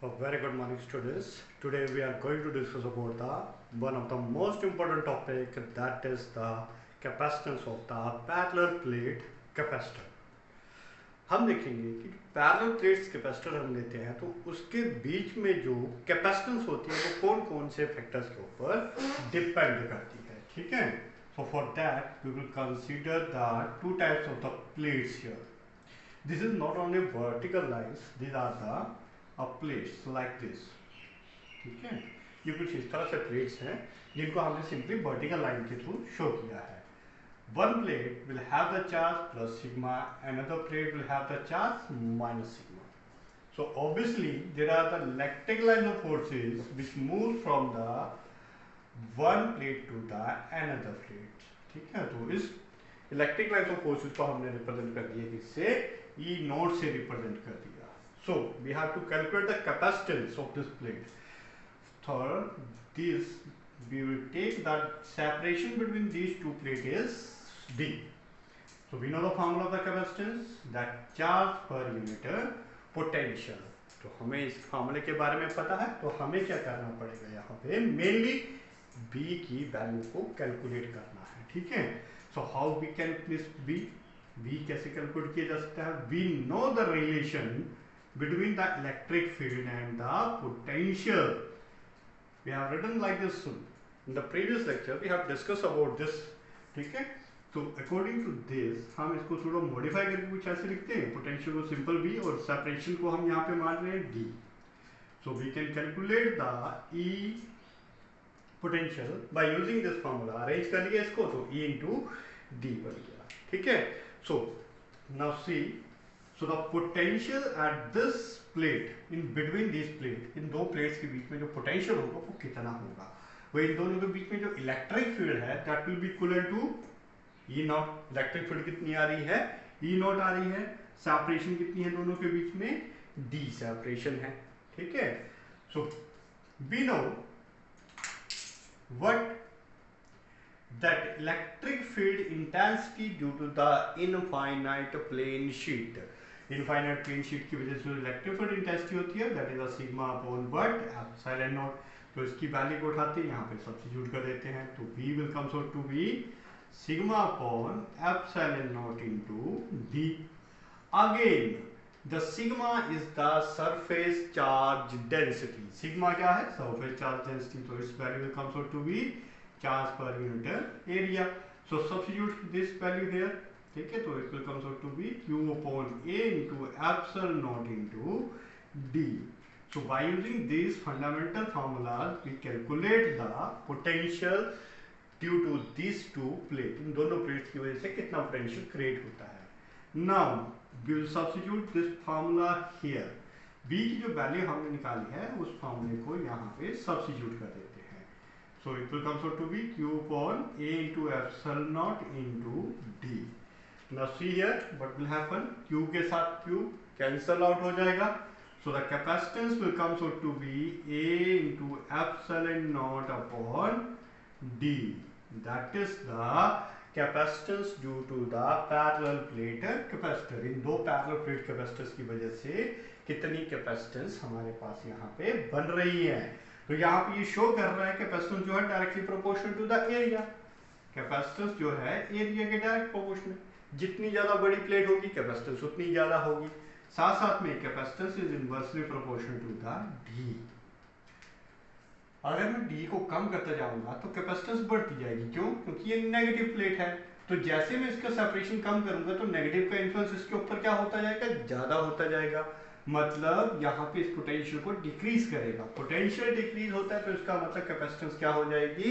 A very good morning, students. Today we are going to discuss about the one of the most important topic, that is the capacitance of the parallel plate capacitor. हम देखेंगे कि parallel plates capacitor हम लेते हैं तो उसके बीच में जो कैपेसिटेंस होती है वो कौन कौन से फैक्टर्स के ऊपर डिपेंड करती है. ठीक है. So for that we will consider the two types of the plates here. This is not only vertical lines, these are the plates like this. ठीक है. ये कुछ इस तरह से प्लेट्स हैं जिनको हमने सिंपली वर्टिकल लाइन के थ्रू शो किया है. One plate will have the charge plus sigma, another plate will have the charge minus sigma. So obviously there are the electric lines of forces which move from the one plate to the another plate. ठीक है. तो इस electric lines of forces को हमने represent कर दिया किससे, E note से रिप्रेजेंट कर दिया. So we have to calculate the capacitance of this plate. For this we will take that separation between these two plates is D. So we know the formula of the capacitance, that charge per unit potential. तो हमें इस फार्मूले के बारे में पता है तो हमें क्या करना पड़ेगा, यहाँ पे मेनली B की वैल्यू को कैलकुलेट करना है. ठीक है. So how we can place B कैसे कैलकुलेट किया जा सकता है. We know the relation between the electric field and the potential. We have written like this. In the previous lecture we have discussed about this. ठीक है. तो according to this हम इसको थोड़ा मॉडिफाई करके कुछ ऐसे लिखते हैं. पोटेंशियल को सिंपल B और सेपरेशन को हम यहाँ पे मान रहे हैं D. So we can calculate the E potential by using this formula. Arrange कर लिया इसको तो E into D बन गया. ठीक है. So now see. So the potential at this plate, in between these plate, इन दो प्लेट्स के बीच में जो पोटेंशियल होगा वो कितना होगा. वो इन दोनों के बीच में जो इलेक्ट्रिक फील्ड है that will be equivalent to E not. Electric field कितनी आ रही है, E नॉट आ रही है. सेपरेशन कितनी है दोनों के बीच में, D सेपरेशन है. ठीक है. So we know what that electric field intensity due to the infinite plane sheet. Infinite plane sheet की वजह से जो इलेक्ट्रिक फील्ड इंटेंसिटी होती है that is a sigma upon but epsilon naught. तो इसकी वैल्यू को उठाते हैं यहाँ पे सब्स्टिट्यूट कर देते हैं तो V will comes out to be sigma upon epsilon naught into D. Again the sigma is the surface charge density. Sigma क्या है, सरफेस चार्ज डेंसिटी. तो इस value will comes out to be charge per unit area. So substitute this value here. ठीक है. तो it will comes out to be Q upon A into epsilon naught into D. So by using these fundamental formulas we calculate the potential due to these two plates. इन दोनों plates की वजह से कितना potential create होता है. Now we will substitute this formula here. B की जो value हमने निकाली है उस फॉर्मूले को यहाँ पे सब्स्टिट्यूट कर देते हैं. So it will comes out to be Q upon A into epsilon naught into D. Now see here what will happen. Q के साथ Q cancel out हो जाएगा. So the capacitance will comes out to be A into epsilon naught upon D. That is the capacitance due to the parallel plate capacitor. इन दो parallel plate capacitors की वजह से कितनी capacitance हमारे पास यहाँ पे बन रही है. तो यहाँ पे ये शो कर रहा है कैपेसिटेंस जो है directly proportional to the area. Capacitance जो है एरिया के डायरेक्ट प्रोपोर्शनल. जितनी ज्यादा बड़ी प्लेट होगी कैपेसिटेंस उतनी ज्यादा होगी. साथ साथ में capacitance is inversely proportional to the D. अगर मैं D को कम करता जाऊंगा तो कैपेसिटेंस बढ़ती जाएगी. क्यों? क्योंकि ये नेगेटिव प्लेट है. तो जैसे मैं इसका सेपरेशन कम करूंगा तो नेगेटिव का इन्फ्लुएंस इसके ऊपर क्या होता जाएगा, ज्यादा होता जाएगा. मतलब यहाँ पे इस पोटेंशियल को डिक्रीज करेगा. पोटेंशियल डिक्रीज होता है तो इसका मतलब कैपेसिटेंस क्या हो जाएगी,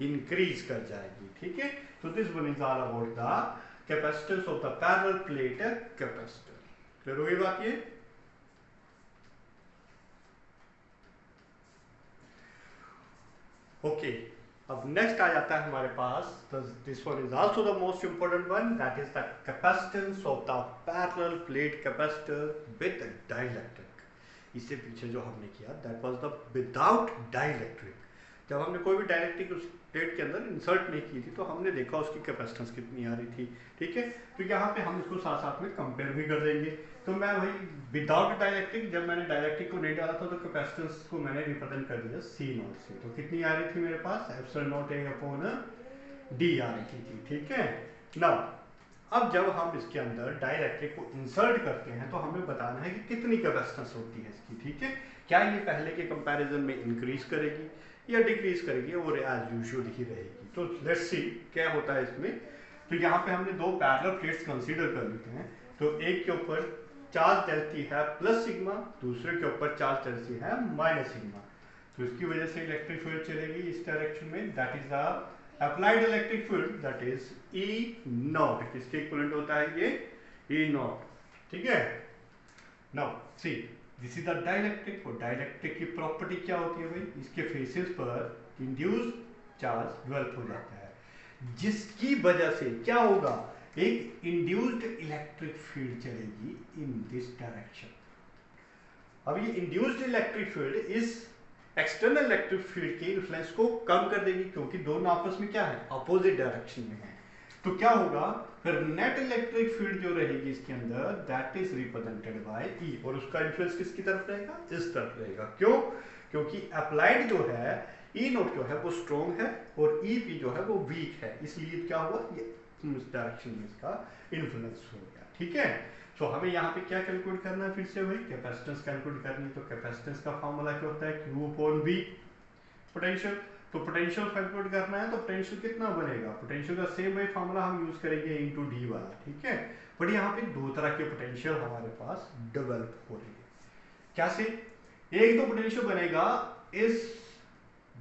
इंक्रीज कर जाएगी. ठीक है. तो this one is all about the capacitance of the parallel plate capacitor. Clear हो गई बात ये. ओके. अब नेक्स्ट आ जाता है हमारे पास this one is also the most important one, that is the capacitance of the parallel plate capacitor with dielectric. इससे पीछे जो हमने किया that was the without dielectric. जब हमने कोई भी डाइलेक्ट्रिक उस प्लेट के अंदर इंसर्ट नहीं की थी तो हमने देखा उसकी कैपेसिटेंस कितनी आ रही थी, ठीक है। तो यहाँ पे हम इसको साथ साथ में कंपेयर भी कर देंगे। तो मैं वही विदाउट डाइलेक्ट्रिक, जब मैंने डाइलेक्ट्रिक को नहीं डाला था तो कैपेसिटेंस को मैंने रिप्रेजेंट कर दिया सी नॉट से। तो कितनी आ रही थी मेरे पास, epsilon naught A upon D आ रही थी, ठीक है। नाउ अब जब हम इसके अंदर डाइलेक्ट्रिक को इंसर्ट करते हैं तो हमें बताना है कि कितनी कैपेसिटेंस होती है इसकी, ठीक है। क्या ये पहले के कंपैरिजन में इंक्रीज करेगी या डिक्रीज करेगी, और एज यूजुअल ही रहेगी। तो लेट्स सी क्या होता है इसमें। तो यहाँ पे हमने दो पैरेलल प्लेट्स कंसीडर कर लेते हैं। तो एक के ऊपर चार्ज डेंसिटी है प्लस सिग्मा, दूसरे के ऊपर चार्ज डेंसिटी है माइनस सिग्मा। तो इसकी वजह से इलेक्ट्रिक फील्ड चलेगी इस डायरेक्शन में, that is the applied electric field, that is E not. किसके इक्विवेलेंट होता है ये, ई नॉट, ठीक है। Now see this is the dielectric. और डाइलेक्ट्रिक की प्रॉपर्टी क्या होती है भाई, इसके फेसेस पर इंड्यूस्ड चार्ज डेवलप हो जाता है, जिसकी वजह से क्या होगा, एक इंड्यूस्ड इलेक्ट्रिक फील्ड चलेगी इन दिस डायरेक्शन। अब ये इंड्यूस्ड इलेक्ट्रिक फील्ड इस एक्सटर्नल इलेक्ट्रिक फील्ड के इन्फ्लुएंस को कम कर देगी, क्योंकि दोनों आपस में क्या है, अपोजिट डायरेक्शन में है। तो क्या होगा फिर, नेट इलेक्ट्रिक फील्ड जो रहेगी इसके अंदर, दैट इज रिप्रेजेंटेड बाय ई, और उसका इन्फ्लुएंस किसकी तरफ रहेगा, इस तरफ रहेगा। क्यों, क्योंकि अप्लाइड जो है ई नोट जो है वो स्ट्रॉन्ग है और ई पी जो है वो वीक है, इसलिए क्या हुआ, ये इस डायरेक्शन में इसका इन्फ्लुएंस हो गया, ठीक है। सो हमें यहाँ पे क्या कैलकुलेट करना है, फिर से वही कैपेसिटेंस कैलकुलेट करनी है। तो कैपेसिटेंस का फॉर्मूला क्या होता है, क्यू अपॉन वी, पोटेंशियल। तो पोटेंशियल कैलकुलेट करना है तो पोटेंशियल कितना बनेगा, पोटेंशियल का सेम वही फॉर्मूला हम यूज करेंगे इनटू डी वाला, ठीक है। बट यहाँ पे दो तरह के पोटेंशियल हमारे पास डेवलप हो रही है। क्या से, एक तो पोटेंशियल बनेगा इस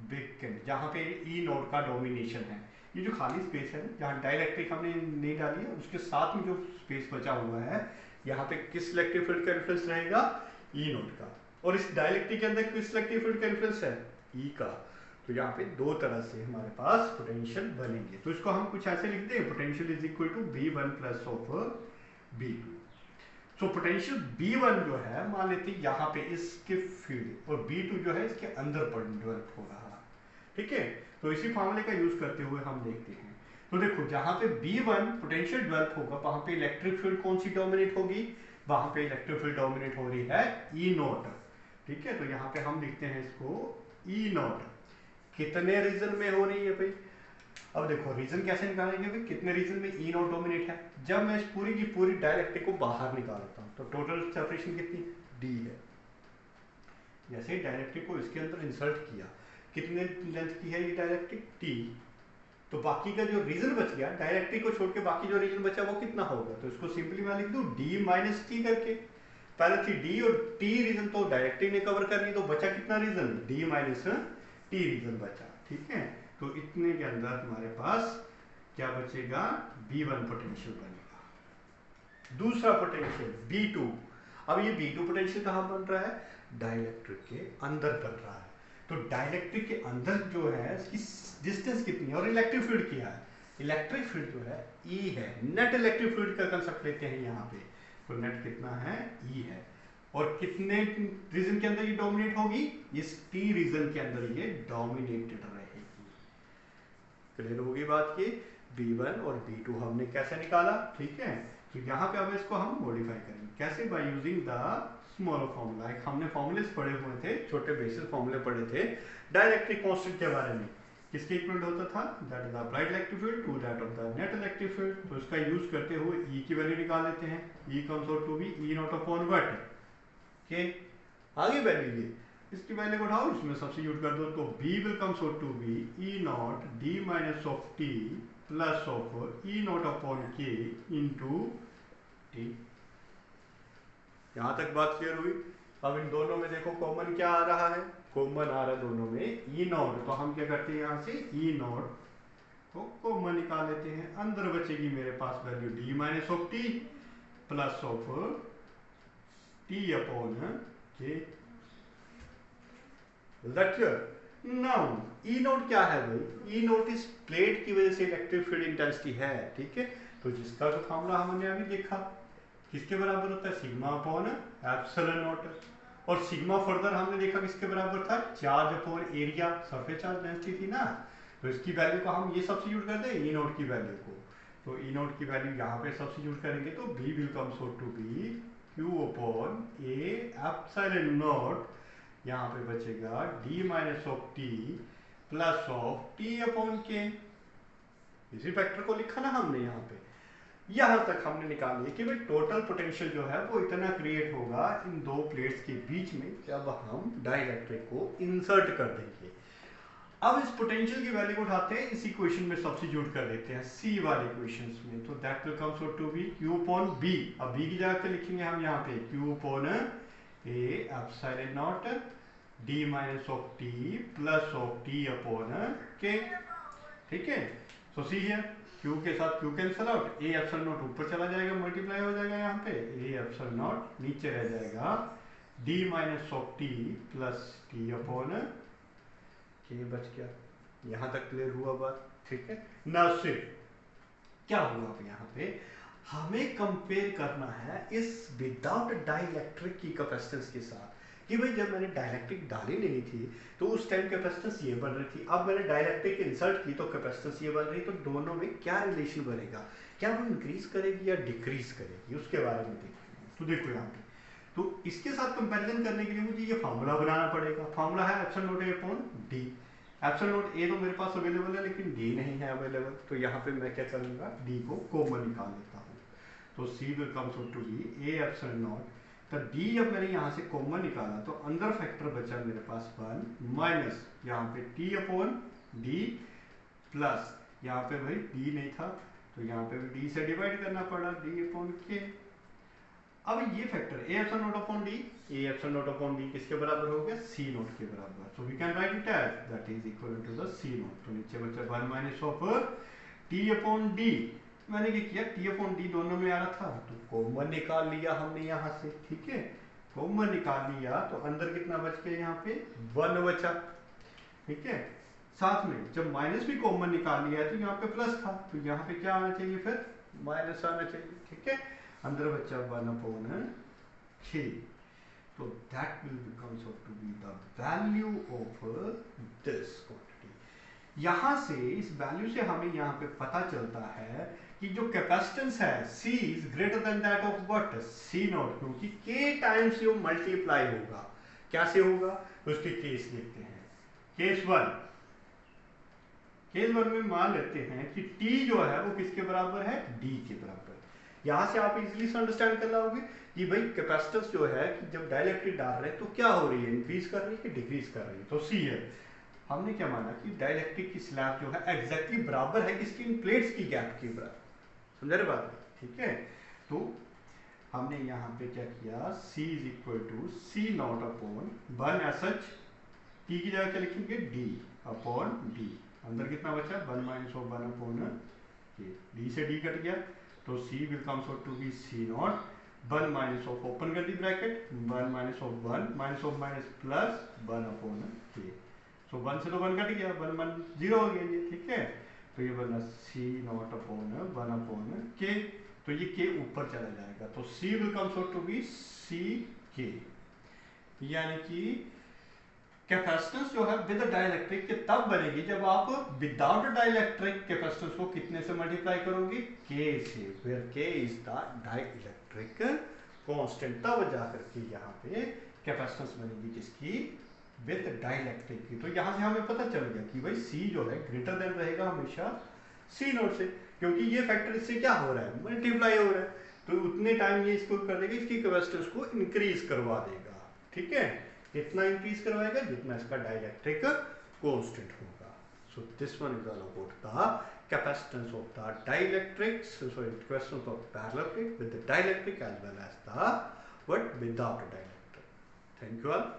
बिग जहाँ पे ई नोड का डोमिनेशन है, ये जो खाली स्पेस है जहाँ डाइलेक्ट्रिक हमने नहीं डाली है उसके साथ में जो स्पेस बचा हुआ है, यहाँ पे किस इलेक्ट्रिक फील्ड का इन्फ्लुएंस रहेगा, ई नोड का। और इस डाइलेक्ट्रिक के अंदर किस इलेक्ट्रिक फील्ड का इन्फ्लुएंस है, ई का। तो यहाँ पे दो तरह से हमारे पास पोटेंशियल बनेंगे। तो इसको हम कुछ ऐसे लिखते हैं, potential is equal to B1 plus of B2। So potential B1 जो है मान लेते हैं यहाँ पे इसके फील्ड, और B2 जो है इसके अंदर पर डेवलप हो रहा है, ठीक है। तो इसी फॉर्मूले का यूज करते हुए हम देखते हैं। तो देखो जहाँ पे B1 पोटेंशियल डेवलप होगा वहां पे इलेक्ट्रिक फील्ड कौन सी डोमिनेट होगी, वहां पे इलेक्ट्रिक फील्ड डोमिनेट हो रही है ई नॉट, ठीक है। तो यहाँ पे हम लिखते हैं इसको ई नॉट। कितने रीजन में हो रही है भाई, अब देखो रीजन कैसे निकालेंगे भाई, कितने रीजन में ई नॉट डोमिनेट है। जब मैं इस पूरी की पूरी डाइलेक्ट्रिक को बाहर निकालता हूँ तो टोटल सेपरेशन कितनी, डी है। जैसे डाइलेक्ट्रिक को इसके अंदर इंसर्ट किया, कितने लेंथ की है ये डाइलेक्ट्रिक, टी। तो बाकी का जो रीजन बच गया डाइलेक्ट्रिक को छोड़ के, बाकी जो रीजन बचा वो कितना होगा, तो इसको सिंपली मैं लिख दूं डी माइनस टी करके। पहले थी डी और टी रीजन तो डाइलेक्ट्रिक ने कवर कर ली, तो बचा कितना region, D minus T region बचा, ठीक है। तो इतने के अंदर हमारे पास क्या बचेगा, B1 पोटेंशियल बनेगा। दूसरा पोटेंशियल B2। अब ये B2 पोटेंशियल कहाँ बन रहा है, डाइलेक्ट्रिक के अंदर बन रहा है। तो डाइलेक्ट्रिक के अंदर जो है इसकी डिस्टेंस कितनी है, और इलेक्ट्रिक फील्ड क्या है, इलेक्ट्रिक फील्ड जो है E है। नेट इलेक्ट्रिक फील्ड का कंसेप्ट लेते हैं यहाँ पे, तो नेट कितना है, E है। और कितने रीजन के अंदर ये डोमिनेट होगी, इस T रीजन के अंदर ये डोमिनेटेड रहेगी। क्लियर होगी बात की, B1 और B2 हमने कैसे निकाला, ठीक है। तो यहाँ पे अब इसको हम मॉडिफाई करेंगे, कैसे, by using the smaller formula. हमने फॉर्मूलेस पढ़े हुए थे, छोटे बेसिस फॉर्मूले पढ़े थे डाइलेक्ट्रिक कांस्टेंट के बारे में, किसके इक्वल होता था, that is applied electric field to that of the net electric field. तो इसका यूज करते हुए E की वैल्यू निकाल लेते हैं, E comes out to be E naught upon what K, आगे वैल्यू ये, इसकी वैल्यू को उठाओ इसमें सब्स्टिट्यूट कर दो, तो B will comes out to be E naught D minus of T plus of E naught upon K into T। यहां तक बात क्लियर हुई। अब इन दोनों में देखो कॉमन क्या आ रहा है, कॉमन आ रहा है दोनों में ई नॉट। तो हम क्या करते हैं, यहाँ से ई नॉट को कॉमन निकाल लेते हैं, अंदर बचेगी मेरे पास value D minus of T plus of T upon K. Now E naught क्या है भाई, ई नॉट इस प्लेट की वजह से इलेक्ट्रिक फील्ड इंटेंसिटी है, ठीक है। तो जिसका जो फॉर्मूला हमने अभी देखा किसके बराबर होता है, सिग्मा अपॉन एप्सिलॉन नॉट। और सिग्मा फर्दर हमने देखा किसके बराबर था, charge upon area, surface charge density थी ना। तो इसकी वैल्यू को हम ये सब्स्टिट्यूट कर दें ई नोट की वैल्यू को, तो ई नोट की वैल्यू यहाँ पे सब्स्टिट्यूट करेंगे तो B will comes out to be Q upon A epsilon naught, यहाँ पे बचेगा D minus of T plus of T upon K. इसी फैक्टर को लिखा ना हमने यहाँ पे। यहां तक हमने निकाल लिया कि भाई टोटल पोटेंशियल जो है वो इतना क्रिएट होगा इन दो प्लेट्स के बीच में जब हम डाइलेक्ट्रिक को इंसर्ट कर देंगे। अब इस पोटेंशियल की वैल्यू को उठाते हैं, इस इक्वेशन में सब्स्टिट्यूट कर देते हैं सी वाले इक्वेशंस में, तो that will comes out to be Q upon B. अब बी की जगह पे लिखेंगे हम यहाँ पे Q upon A epsilon naught D minus of T plus of T upon K. ठीक है, सो सी हियर Q के साथ Q cancel out, A epsilon not ऊपर चला जाएगा, मल्टीप्लाई हो जाएगा यहाँ पे, ए एप्सिलॉन नॉट नीचे रह जाएगा, d minus of T plus T upon के बच गया। यहाँ तक क्लियर हुआ बात? ठीक है ना। सिर्फ क्या हुआ अब यहाँ पे हमें कंपेयर करना है इस विदाउट डाइलेक्ट्रिक की कैपेसिटेंस के साथ, कि भाई जब मैंने डाइलेक्ट्रिक डाली नहीं थी तो उस टाइम कैपेसिटेंस ये बन रही थी, अब मैंने डाइलेक्ट्रिक इंसर्ट की तो कैपेसिटेंस ये बन रही, तो दोनों में क्या रिलेशन बनेगा, क्या वो इंक्रीज करेगी या डिक्रीज करेगी, उसके बारे में देखेंगे। तो देखो यहाँ पे, तो इसके साथ कंपैरिजन करने के लिए मुझे ये फार्मूला बनाना पड़ेगा। फार्मूला है epsilon naught A upon D. Epsilon naught ए तो मेरे पास अवेलेबल है लेकिन डी नहीं है अवेलेबल, तो यहाँ पे मैं क्या करूँगा, डी को कॉमन निकाल लेता हूँ, तो C will comes out to be A epsilon naught. तो d जब मैंने यहाँ से कॉमन निकाला तो अंदर फैक्टर बचा मेरे पास 1 माइनस यहाँ पे t अपॉन डी प्लस यहाँ पे भाई d नहीं था तो यहाँ पे भी d से डिवाइड करना पड़ा, d अपॉन के। अब ये factor a epsilon naught upon D, a epsilon naught upon D किसके बराबर हो गया, c नॉट के बराबर, so we can write it as that is equal to the c naught. तो नीचे बचा 1 minus of t upon D, मैंने क्या किया टी अपॉन डी दोनों में आ रहा था तो कॉमन निकाल लिया हमने यहाँ से। ठीक है, कॉमन निकाल लिया तो अंदर कितना बच गया, यहाँ पे 1 बचा। ठीक है, साथ में जब माइनस भी कॉमन निकाल लिया है तो यहाँ पे प्लस था, तो यहाँ पे क्या आना चाहिए, फिर माइनस आना चाहिए। ठीक है, अंदर बचा 1 अपॉन 3, तो that will becomes out to be the value of this quantity. यहाँ से इस वैल्यू से हमें यहाँ पे पता चलता है कि जो कैपेसिटेंस है C is greater than that of what, C not, क्योंकि K टाइम्स से वो मल्टीप्लाई होगा। क्या से होगा, तो उसके केस देखते हैं। केस 1 में मान लेते हैं कि T जो है वो किसके बराबर है, D के बराबर। यहां से आप इजीली से अंडरस्टैंड कर लोगे कि भाई कैपेसिटेंस जो है कि जब डाइलेक्ट्रिक डाल रहे हैं तो क्या हो रही है, इंक्रीज कर रही है कि डिक्रीज कर रही है, तो C है। हमने क्या माना कि डाइलेक्ट्रिक की स्लैब जो है एग्जैक्टली बराबर है किसकी, इन प्लेट्स की गैप के बराबर। समझ रहे बात? ठीक है, तो हमने यहाँ पे क्या किया, C is equal to C naught upon 1 S H, T की जगह क्या लिखेंगे, D अपॉन डी, अंदर कितना बचा 1 minus of 1 upon K, D से D कट गया तो C will comes out to be C naught 1 minus of, open कर दी bracket, 1 minus of 1 minus of minus plus 1 upon K, so 1 से तो 1 कट गया, 1 1 0 हो गया ये। ठीक है, तो ये बना C नॉट अपॉन 1 अपॉन के, तो ये के ऊपर चला जाएगा तो C will comes out to be C K, यानी कि कैपेसिटेंस जो है विद डाइलेक्ट्रिक के तब बनेगी जब आप विदाउट डाइलेक्ट्रिक कैपेसिटेंस को कितने से मल्टीप्लाई करोगे, के से, वेयर के इज द डाइलेक्ट्रिक कांस्टेंट, तब जाकर के यहाँ पे कैपेसिटेंस बनेगी किसकी, विद डाइलेक्ट्रिक की। तो यहाँ से हमें पता चल गया कि भाई C जो है ग्रेटर देन रहेगा हमेशा C नोट से, क्योंकि ये फैक्टर इससे क्या हो रहा है, मल्टीप्लाई हो रहा है, तो उतने टाइम ये इसको कर देगा, इसकी कैपेसिटेंस को इंक्रीज करवा देगा। ठीक है, इतना इंक्रीज करवाएगा जितना इसका डाइलेक्ट्रिक कांस्टेंट होगा। So this one is all about the capacitance of the dielectric, sorry question of parallel plate with the dielectric as well as the what without dielectric. Thank you all.